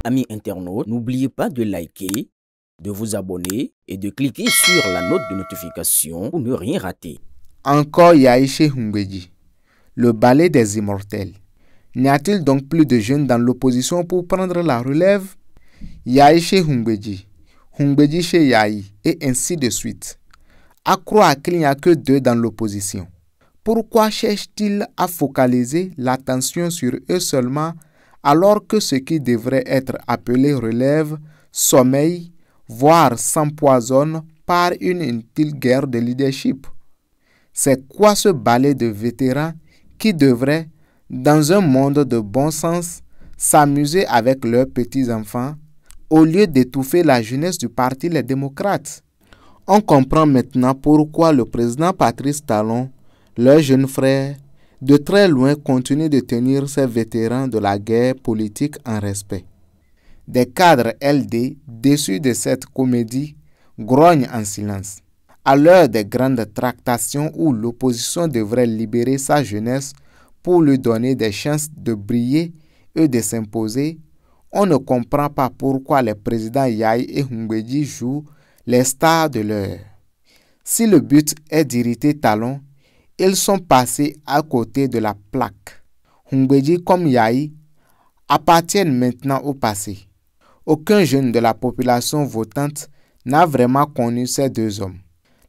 amis internautes, n'oubliez pas de liker, de vous abonner et de cliquer sur la note de notification pour ne rien rater. Encore Yaïché Humbedji, le ballet des immortels. N'y a-t-il donc plus de jeunes dans l'opposition pour prendre la relève? Yaïché Humbedji, Humbedji chez Yaï, et ainsi de suite. À croire qu'il n'y a que deux dans l'opposition. Pourquoi cherche-t-il à focaliser l'attention sur eux seulement alors que ce qui devrait être appelé relève, sommeil, voire s'empoisonne par une inutile guerre de leadership? C'est quoi ce balai de vétérans qui devrait, dans un monde de bon sens, s'amuser avec leurs petits-enfants au lieu d'étouffer la jeunesse du parti Les Démocrates? On comprend maintenant pourquoi le président Patrice Talon, leur jeune frère, de très loin continue de tenir ces vétérans de la guerre politique en respect. Des cadres LD, déçus de cette comédie, grognent en silence. À l'heure des grandes tractations où l'opposition devrait libérer sa jeunesse pour lui donner des chances de briller et de s'imposer, on ne comprend pas pourquoi les présidents Yaï et Humbedji jouent les stars de l'heure. Si le but est d'irriter Talon, ils sont passés à côté de la plaque. Humbedji comme Yaï appartiennent maintenant au passé. Aucun jeune de la population votante n'a vraiment connu ces deux hommes.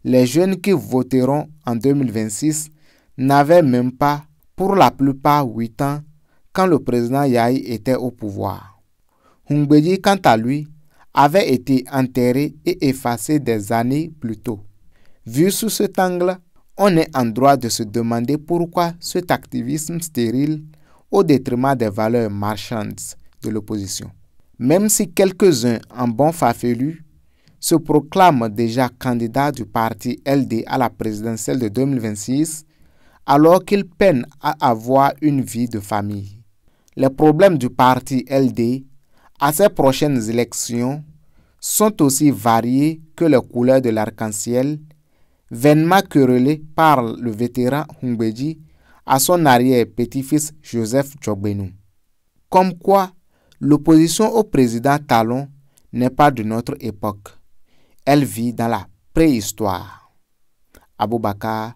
Les jeunes qui voteront en 2026 n'avaient même pas, pour la plupart, 8 ans quand le président Yaï était au pouvoir. Humbedji, quant à lui, avait été enterré et effacé des années plus tôt. Vu sous cet angle, on est en droit de se demander pourquoi cet activisme stérile au détriment des valeurs marchandes de l'opposition. Même si quelques-uns en bon farfelu se proclament déjà candidats du parti LD à la présidentielle de 2026, alors qu'ils peinent à avoir une vie de famille. Les problèmes du parti LD à ces prochaines élections sont aussi variés que les couleurs de l'arc-en-ciel, vainement querellé par le vétéran Humbedji à son arrière-petit-fils Joseph Djogbenou. Comme quoi, l'opposition au président Talon n'est pas de notre époque. Elle vit dans la préhistoire. Aboubakar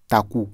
Takou.